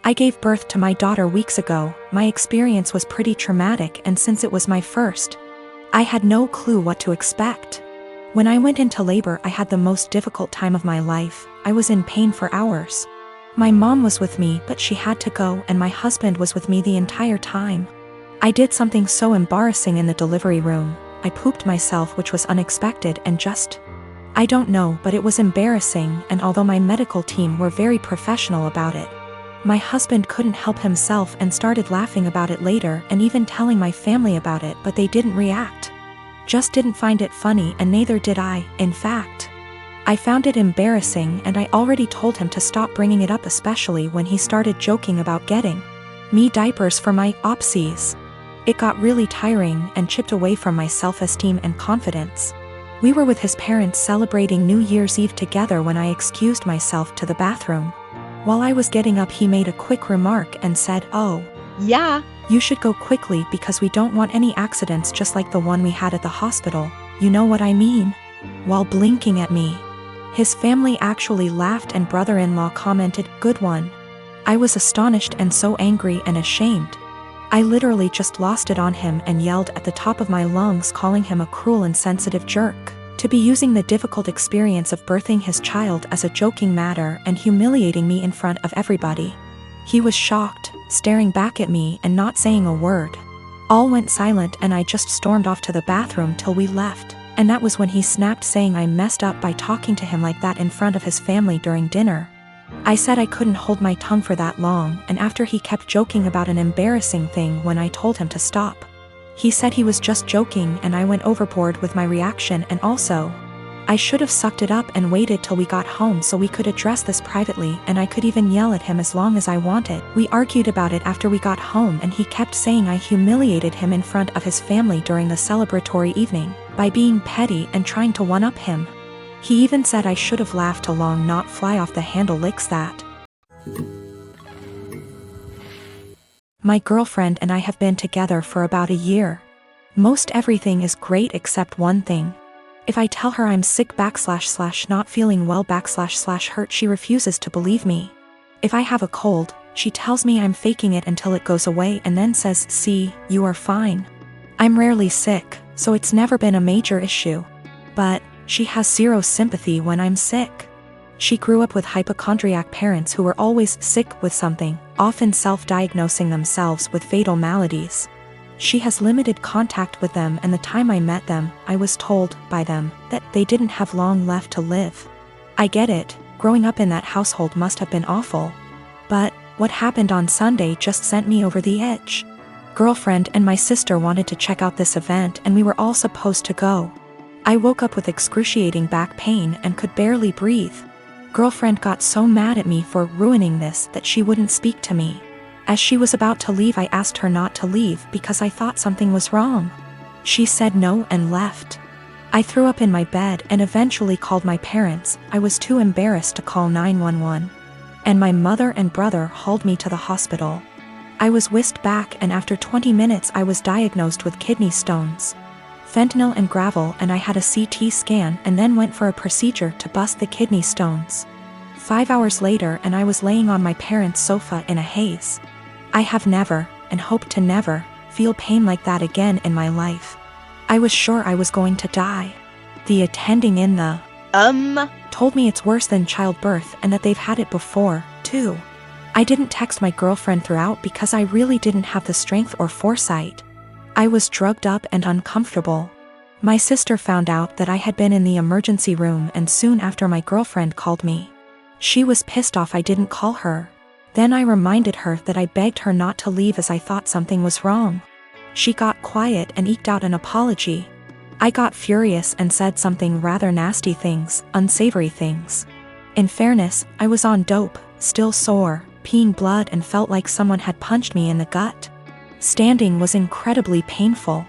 I gave birth to my daughter weeks ago. My experience was pretty traumatic, and since it was my first, I had no clue what to expect. When I went into labor, I had the most difficult time of my life. I was in pain for hours. My mom was with me, but she had to go, and my husband was with me the entire time. I did something so embarrassing in the delivery room. I pooped myself, which was unexpected and I don't know, but it was embarrassing, and although my medical team were very professional about it, my husband couldn't help himself and started laughing about it later and even telling my family about it, but they didn't react. Just didn't find it funny, and neither did I. In fact, I found it embarrassing, and I already told him to stop bringing it up, especially when he started joking about getting me diapers for my opsies. It got really tiring and chipped away from my self-esteem and confidence. We were with his parents celebrating New Year's Eve together when I excused myself to the bathroom. While I was getting up, he made a quick remark and said, "Oh, Yeah. you should go quickly because we don't want any accidents just like the one we had at the hospital. You know what I mean?" While blinking at me. His family actually laughed, and brother-in-law commented, "Good one." I was astonished and so angry and ashamed. I literally just lost it on him and yelled at the top of my lungs, calling him a cruel and insensitive jerk, to be using the difficult experience of birthing his child as a joking matter and humiliating me in front of everybody. He was shocked, staring back at me and not saying a word. All went silent, and I just stormed off to the bathroom till we left, and that was when he snapped, saying I messed up by talking to him like that in front of his family during dinner. I said I couldn't hold my tongue for that long, and after he kept joking about an embarrassing thing when I told him to stop. He said he was just joking, and I went overboard with my reaction, and also, I should have sucked it up and waited till we got home so we could address this privately, and I could even yell at him as long as I wanted. We argued about it after we got home, and he kept saying I humiliated him in front of his family during the celebratory evening by being petty and trying to one-up him. He even said I should have laughed along, not fly off the handle licks that. My girlfriend and I have been together for about a year. Most everything is great except one thing. If I tell her I'm sick / not feeling well / hurt, she refuses to believe me. If I have a cold, she tells me I'm faking it until it goes away and then says, "See, you are fine." I'm rarely sick, so it's never been a major issue. But she has zero sympathy when I'm sick. She grew up with hypochondriac parents who were always sick with something, often self-diagnosing themselves with fatal maladies. She has limited contact with them, and the time I met them, I was told by them that they didn't have long left to live. I get it, growing up in that household must have been awful. But what happened on Sunday just sent me over the edge. Girlfriend and my sister wanted to check out this event, and we were all supposed to go. I woke up with excruciating back pain and could barely breathe. Girlfriend got so mad at me for ruining this that she wouldn't speak to me. As she was about to leave, I asked her not to leave because I thought something was wrong. She said no and left. I threw up in my bed and eventually called my parents. I was too embarrassed to call 911. And my mother and brother hauled me to the hospital. I was whisked back, and after 20 minutes I was diagnosed with kidney stones, fentanyl and gravel, and I had a CT scan and then went for a procedure to bust the kidney stones. 5 hours later, and I was laying on my parents' sofa in a haze. I have never, and hope to never, feel pain like that again in my life. I was sure I was going to die. The attending in the told me it's worse than childbirth and that they've had it before, too. I didn't text my girlfriend throughout because I really didn't have the strength or foresight. I was drugged up and uncomfortable. My sister found out that I had been in the emergency room, and soon after my girlfriend called me. She was pissed off I didn't call her. Then I reminded her that I begged her not to leave as I thought something was wrong. She got quiet and eked out an apology. I got furious and said something rather nasty things, unsavory things. In fairness, I was on dope, still sore, peeing blood, and felt like someone had punched me in the gut. Standing was incredibly painful.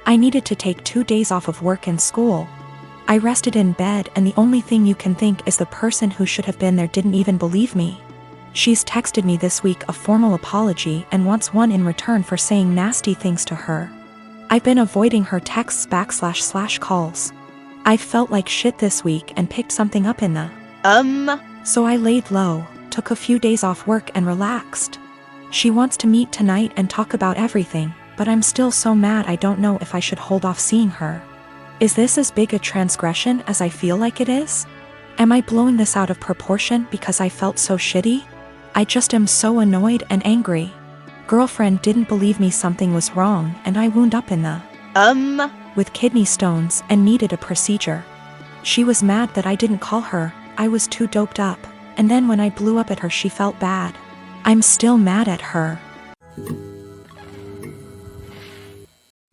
I needed to take 2 days off of work and school. I rested in bed, and the only thing you can think is the person who should have been there didn't even believe me. She's texted me this week a formal apology and wants one in return for saying nasty things to her. I've been avoiding her texts / calls. I've felt like shit this week and picked something up in the Um. So I laid low, took a few days off work and relaxed. She wants to meet tonight and talk about everything, but I'm still so mad I don't know if I should hold off seeing her. Is this as big a transgression as I feel like it is? Am I blowing this out of proportion because I felt so shitty? I just am so annoyed and angry. Girlfriend didn't believe me something was wrong and I wound up in the with kidney stones and needed a procedure. She was mad that I didn't call her, I was too doped up, and then when I blew up at her she felt bad. I'm still mad at her.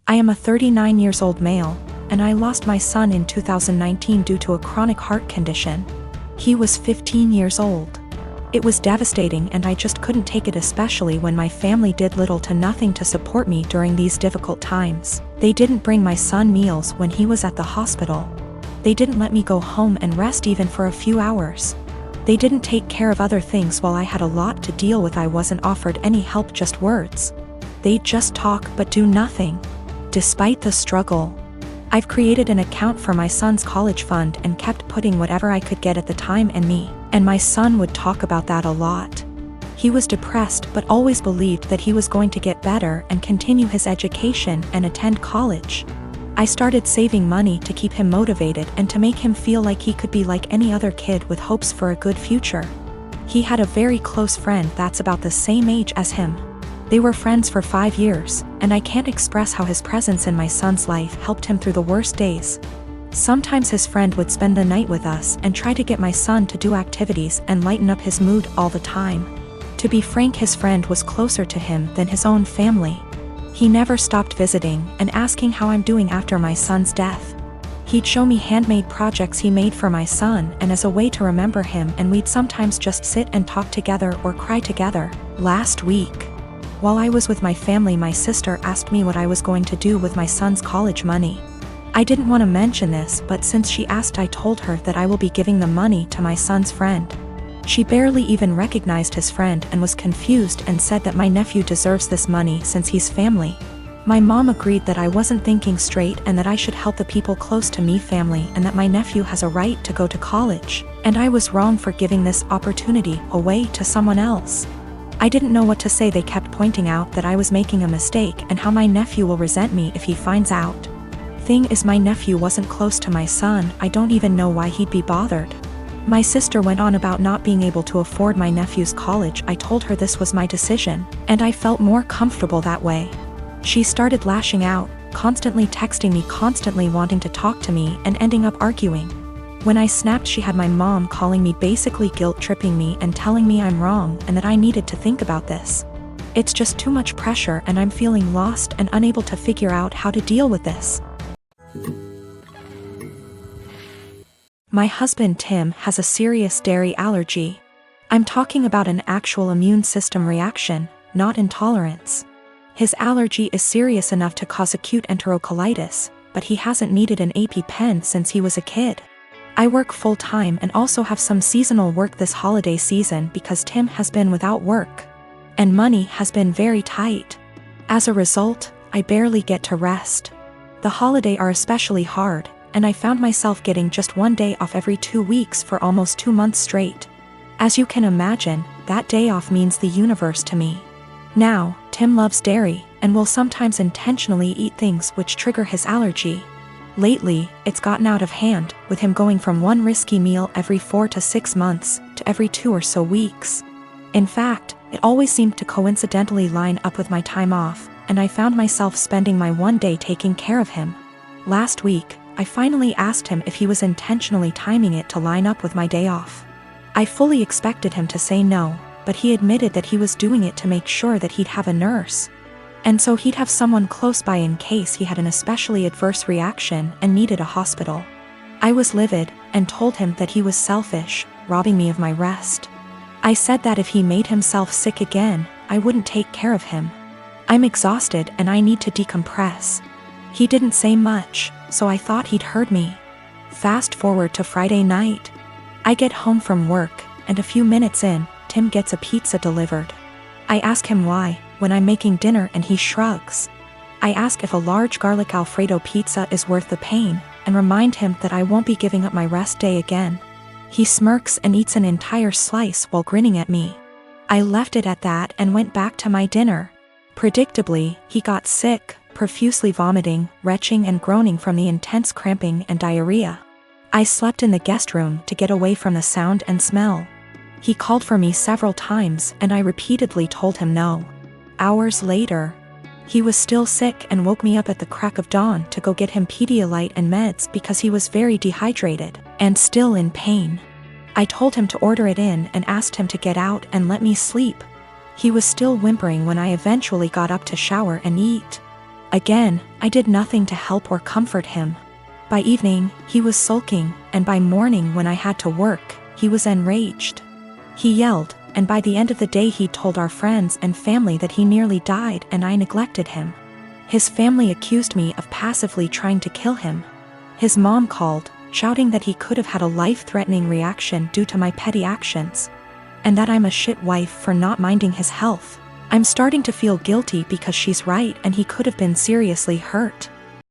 I am a 39 years old male, and I lost my son in 2019 due to a chronic heart condition. He was 15 years old. It was devastating and I just couldn't take it, especially when my family did little to nothing to support me during these difficult times. They didn't bring my son meals when he was at the hospital. They didn't let me go home and rest even for a few hours. They didn't take care of other things while I had a lot to deal with. I wasn't offered any help, just words. They'd just talk but do nothing. Despite the struggle, I've created an account for my son's college fund and kept putting whatever I could get at the time, and my son would talk about that a lot. He was depressed but always believed that he was going to get better and continue his education and attend college. I started saving money to keep him motivated and to make him feel like he could be like any other kid with hopes for a good future. He had a very close friend that's about the same age as him. They were friends for 5 years, and I can't express how his presence in my son's life helped him through the worst days. Sometimes his friend would spend the night with us and try to get my son to do activities and lighten up his mood all the time. To be frank, his friend was closer to him than his own family. He never stopped visiting and asking how I'm doing after my son's death. He'd show me handmade projects he made for my son and as a way to remember him, and we'd sometimes just sit and talk together or cry together. Last week, while I was with my family, my sister asked me what I was going to do with my son's college money. I didn't want to mention this, but since she asked, I told her that I will be giving the money to my son's friend. She barely even recognized his friend and was confused and said that my nephew deserves this money since he's family. My mom agreed that I wasn't thinking straight and that I should help the people close to me, family, and that my nephew has a right to go to college, and I was wrong for giving this opportunity away to someone else. I didn't know what to say. They kept pointing out that I was making a mistake and how my nephew will resent me if he finds out. Thing is, my nephew wasn't close to my son. I don't even know why he'd be bothered. My sister went on about not being able to afford my nephew's college. I told her this was my decision, and I felt more comfortable that way. She started lashing out, constantly texting me, constantly wanting to talk to me, and ending up arguing. When I snapped, she had my mom calling me, basically guilt-tripping me and telling me I'm wrong and that I needed to think about this. It's just too much pressure and I'm feeling lost and unable to figure out how to deal with this. My husband Tim has a serious dairy allergy. I'm talking about an actual immune system reaction, not intolerance. His allergy is serious enough to cause acute enterocolitis, but he hasn't needed an EpiPen since he was a kid. I work full-time and also have some seasonal work this holiday season because Tim has been without work, and money has been very tight. As a result, I barely get to rest. The holidays are especially hard, and I found myself getting just 1 day off every 2 weeks for almost 2 months straight. As you can imagine, that day off means the universe to me. Now, Tim loves dairy and will sometimes intentionally eat things which trigger his allergy. Lately, it's gotten out of hand, with him going from 1 risky meal every 4 to 6 months to every 2 or so weeks. In fact, it always seemed to coincidentally line up with my time off, and I found myself spending my 1 day taking care of him. Last week, I finally asked him if he was intentionally timing it to line up with my day off. I fully expected him to say no, but he admitted that he was doing it to make sure that he'd have a nurse, and so he'd have someone close by in case he had an especially adverse reaction and needed a hospital. I was livid and told him that he was selfish, robbing me of my rest. I said that if he made himself sick again, I wouldn't take care of him. I'm exhausted and I need to decompress. He didn't say much, so I thought he'd heard me. Fast forward to Friday night. I get home from work, and a few minutes in, Tim gets a pizza delivered. I ask him why, when I'm making dinner, and he shrugs. I ask if a large garlic Alfredo pizza is worth the pain, and remind him that I won't be giving up my rest day again. He smirks and eats an entire slice while grinning at me. I left it at that and went back to my dinner. Predictably, he got sick, profusely vomiting, retching and groaning from the intense cramping and diarrhea. I slept in the guest room to get away from the sound and smell. He called for me several times and I repeatedly told him no. Hours later, he was still sick and woke me up at the crack of dawn to go get him Pedialyte and meds because he was very dehydrated and still in pain. I told him to order it in and asked him to get out and let me sleep. He was still whimpering when I eventually got up to shower and eat. Again, I did nothing to help or comfort him. By evening, he was sulking, and by morning when I had to work, he was enraged. He yelled, and by the end of the day he told our friends and family that he nearly died and I neglected him. His family accused me of passively trying to kill him. His mom called, shouting that he could have had a life-threatening reaction due to my petty actions, and that I'm a shit wife for not minding his health. I'm starting to feel guilty because she's right and he could have been seriously hurt.